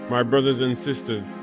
My brothers and sisters,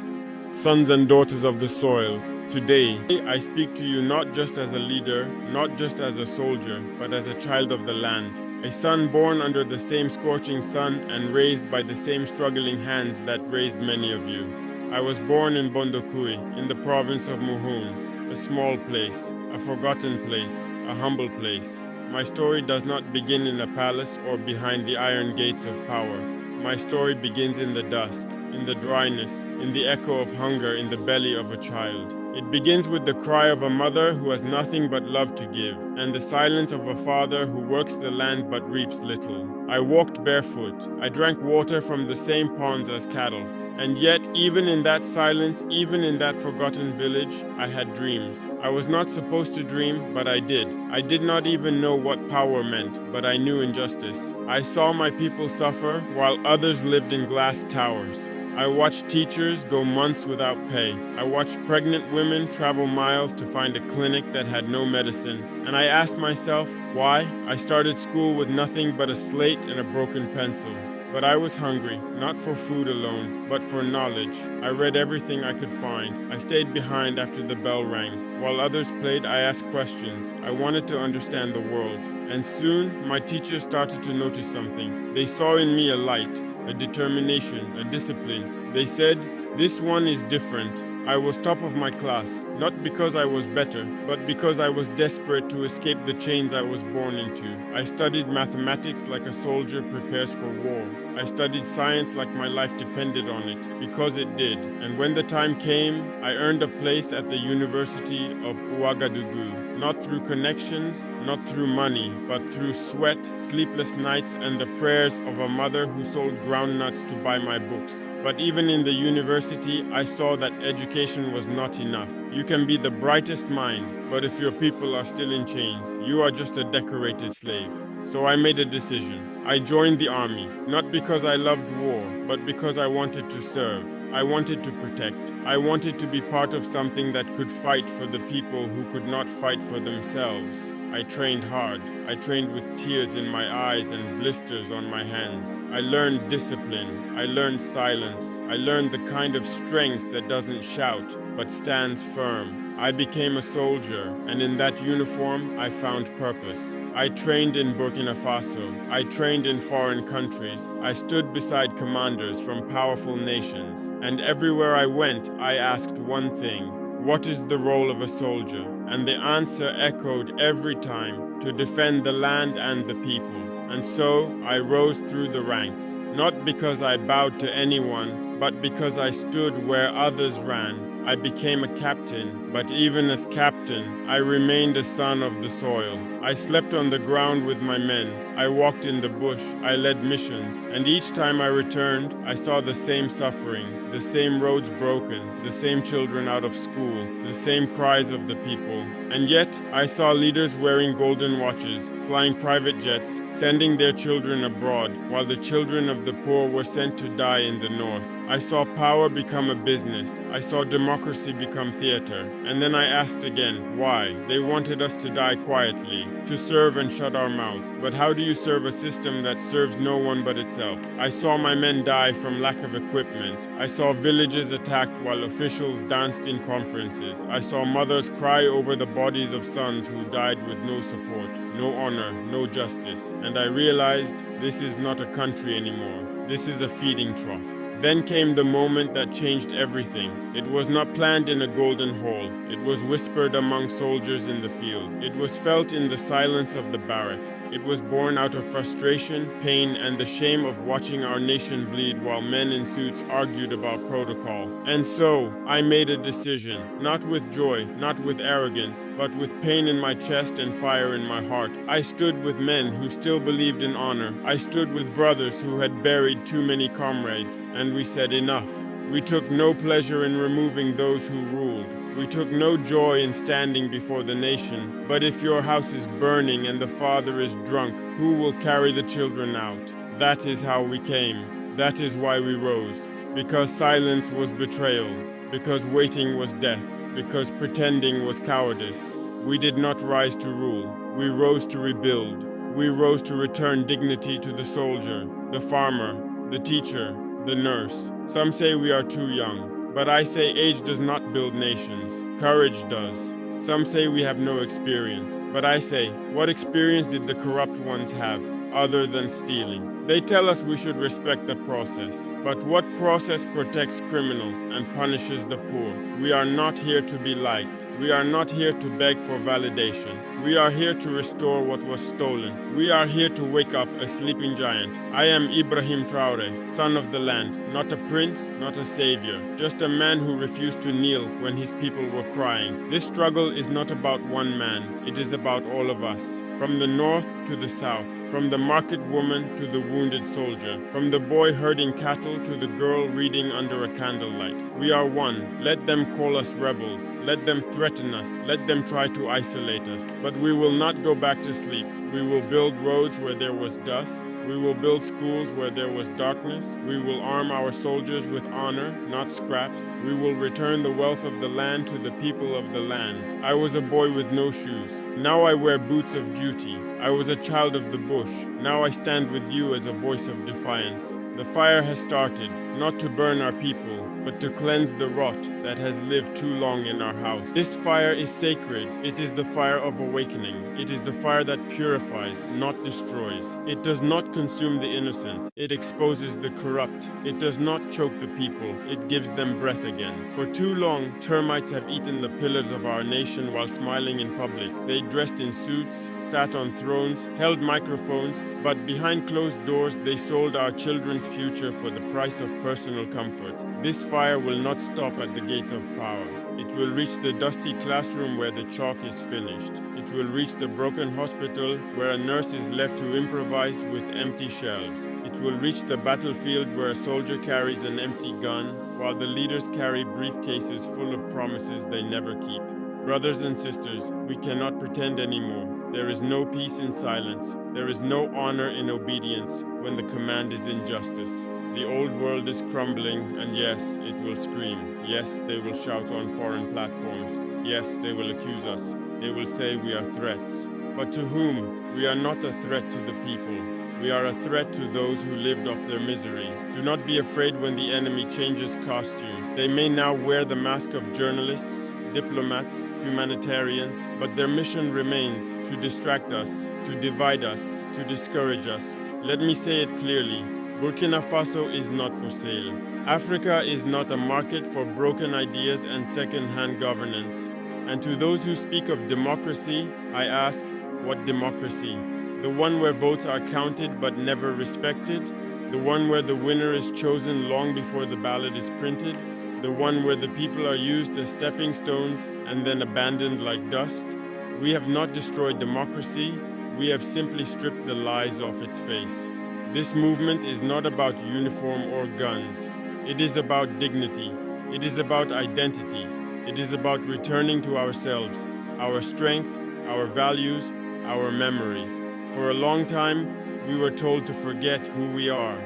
sons and daughters of the soil, today I speak to you not just as a leader, not just as a soldier, but as a child of the land, a son born under the same scorching sun and raised by the same struggling hands that raised many of you. I was born in Bondokui, in the province of Muhun, a small place, a forgotten place, a humble place. My story does not begin in a palace or behind the iron gates of power. My story begins in the dust, in the dryness, in the echo of hunger in the belly of a child. It begins with the cry of a mother who has nothing but love to give, and the silence of a father who works the land but reaps little. I walked barefoot. I drank water from the same ponds as cattle. And yet, even in that silence, even in that forgotten village, I had dreams. I was not supposed to dream, but I did. I did not even know what power meant, but I knew injustice. I saw my people suffer while others lived in glass towers. I watched teachers go months without pay. I watched pregnant women travel miles to find a clinic that had no medicine. And I asked myself, why? I started school with nothing but a slate and a broken pencil. But I was hungry, not for food alone, but for knowledge. I read everything I could find. I stayed behind after the bell rang. While others played, I asked questions. I wanted to understand the world. And soon, my teachers started to notice something. They saw in me a light, a determination, a discipline. They said, "This one is different." I was top of my class, not because I was better, but because I was desperate to escape the chains I was born into. I studied mathematics like a soldier prepares for war. I studied science like my life depended on it, because it did. And when the time came, I earned a place at the University of Ouagadougou, not through connections, not through money, but through sweat, sleepless nights, and the prayers of a mother who sold groundnuts to buy my books. But even in the university, I saw that education was not enough. You can be the brightest mind, but if your people are still in chains, you are just a decorated slave. So I made a decision. I joined the army, not because I loved war, but because I wanted to serve. I wanted to protect. I wanted to be part of something that could fight for the people who could not fight for themselves. I trained hard. I trained with tears in my eyes and blisters on my hands. I learned discipline. I learned silence. I learned the kind of strength that doesn't shout, but stands firm. I became a soldier, and in that uniform, I found purpose. I trained in Burkina Faso. I trained in foreign countries. I stood beside commanders from powerful nations. And everywhere I went, I asked one thing: what is the role of a soldier? And the answer echoed every time: to defend the land and the people. And so I rose through the ranks, not because I bowed to anyone, but because I stood where others ran. I became a captain, but even as captain, I remained a son of the soil. I slept on the ground with my men. I walked in the bush. I led missions. And each time I returned, I saw the same suffering, the same roads broken, the same children out of school, the same cries of the people. And yet, I saw leaders wearing golden watches, flying private jets, sending their children abroad, while the children of the poor were sent to die in the north. I saw power become a business. I saw democracy become theater. And then I asked again, why? They wanted us to die quietly, to serve and shut our mouths. But how do you serve a system that serves no one but itself? I saw my men die from lack of equipment. I saw villages attacked while officials danced in conferences. I saw mothers cry over the bodies of sons who died with no support, no honor, no justice. And I realized this is not a country anymore. This is a feeding trough. Then came the moment that changed everything. It was not planned in a golden hall. It was whispered among soldiers in the field. It was felt in the silence of the barracks. It was born out of frustration, pain, and the shame of watching our nation bleed while men in suits argued about protocol. And so, I made a decision, not with joy, not with arrogance, but with pain in my chest and fire in my heart. I stood with men who still believed in honor. I stood with brothers who had buried too many comrades. And we said enough. We took no pleasure in removing those who ruled. We took no joy in standing before the nation. But if your house is burning and the father is drunk, who will carry the children out? That is how we came. That is why we rose. Because silence was betrayal. Because waiting was death. Because pretending was cowardice. We did not rise to rule. We rose to rebuild. We rose to return dignity to the soldier, the farmer, the teacher, the nurse. Some say we are too young, but I say age does not build nations, courage does. Some say we have no experience, but I say, what experience did the corrupt ones have, other than stealing? They tell us we should respect the process, but what process protects criminals and punishes the poor? We are not here to be liked. We are not here to beg for validation. We are here to restore what was stolen. We are here to wake up a sleeping giant. I am Ibrahim Traore, son of the land, not a prince, not a savior, just a man who refused to kneel when his people were crying. This struggle is not about one man, it is about all of us. From the north to the south, from the market woman to the wounded soldier, from the boy herding cattle to the girl reading under a candlelight. We are one. Let them call us rebels. Let them threaten us. Let them try to isolate us. But we will not go back to sleep. We will build roads where there was dust. We will build schools where there was darkness. We will arm our soldiers with honor, not scraps. We will return the wealth of the land to the people of the land. I was a boy with no shoes. Now I wear boots of duty. I was a child of the bush. Now I stand with you as a voice of defiance. The fire has started, not to burn our people, but to cleanse the rot that has lived too long in our house. This fire is sacred. It is the fire of awakening. It is the fire that purifies, not destroys. It does not consume the innocent. It exposes the corrupt. It does not choke the people. It gives them breath again. For too long, termites have eaten the pillars of our nation while smiling in public. They dressed in suits, sat on thrones, held microphones, but behind closed doors they sold our children's future for the price of personal comfort. This fire will not stop at the gates of power. It will reach the dusty classroom where the chalk is finished. It will reach the broken hospital where a nurse is left to improvise with empty shelves. It will reach the battlefield where a soldier carries an empty gun while the leaders carry briefcases full of promises they never keep. Brothers and sisters, we cannot pretend anymore. There is no peace in silence. There is no honor in obedience when the command is injustice. The old world is crumbling, and yes, it will scream. Yes, they will shout on foreign platforms. Yes, they will accuse us. They will say we are threats. But to whom? We are not a threat to the people. We are a threat to those who lived off their misery. Do not be afraid when the enemy changes costume. They may now wear the mask of journalists, diplomats, humanitarians, but their mission remains to distract us, to divide us, to discourage us. Let me say it clearly. Burkina Faso is not for sale. Africa is not a market for broken ideas and second-hand governance. And to those who speak of democracy, I ask, what democracy? The one where votes are counted but never respected? The one where the winner is chosen long before the ballot is printed? The one where the people are used as stepping stones and then abandoned like dust? We have not destroyed democracy, we have simply stripped the lies off its face. This movement is not about uniform or guns. It is about dignity. It is about identity. It is about returning to ourselves, our strength, our values, our memory. For a long time, we were told to forget who we are.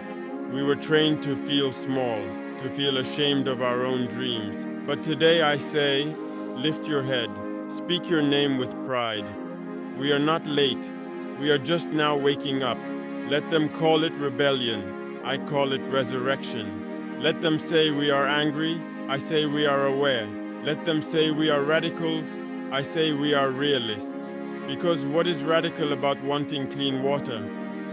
We were trained to feel small, to feel ashamed of our own dreams. But today I say, lift your head, speak your name with pride. We are not late. We are just now waking up. Let them call it rebellion. I call it resurrection. Let them say we are angry. I say we are aware. Let them say we are radicals. I say we are realists. Because what is radical about wanting clean water?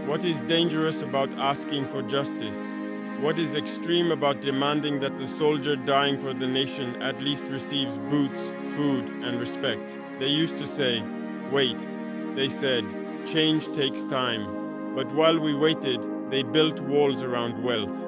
What is dangerous about asking for justice? What is extreme about demanding that the soldier dying for the nation at least receives boots, food, and respect? They used to say, wait. They said, change takes time. But while we waited, they built walls around wealth.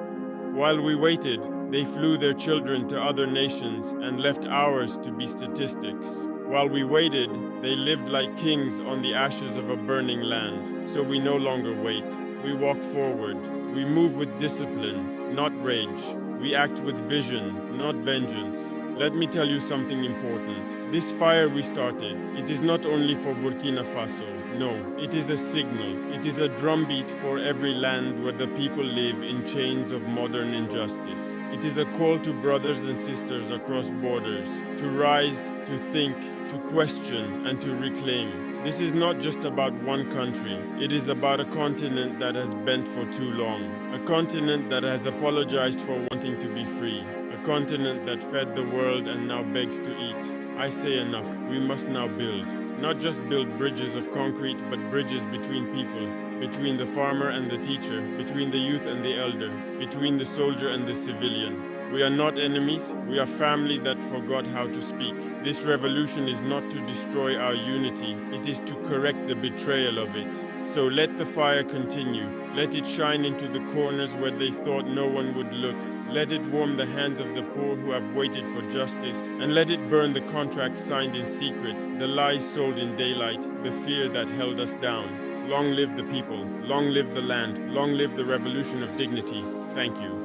While we waited, they flew their children to other nations and left ours to be statistics. While we waited, they lived like kings on the ashes of a burning land. So we no longer wait. We walk forward. We move with discipline, not rage. We act with vision, not vengeance. Let me tell you something important. This fire we started, it is not only for Burkina Faso. No, it is a signal. It is a drumbeat for every land where the people live in chains of modern injustice. It is a call to brothers and sisters across borders to rise, to think, to question, and to reclaim. This is not just about one country. It is about a continent that has bent for too long. A continent that has apologized for wanting to be free. A continent that fed the world and now begs to eat. I say enough. We must now build. Not just build bridges of concrete, but bridges between people. Between the farmer and the teacher. Between the youth and the elder. Between the soldier and the civilian. We are not enemies, we are family that forgot how to speak. This revolution is not to destroy our unity, it is to correct the betrayal of it. So let the fire continue. Let it shine into the corners where they thought no one would look. Let it warm the hands of the poor who have waited for justice. And let it burn the contracts signed in secret, the lies sold in daylight, the fear that held us down. Long live the people, long live the land, long live the revolution of dignity. Thank you.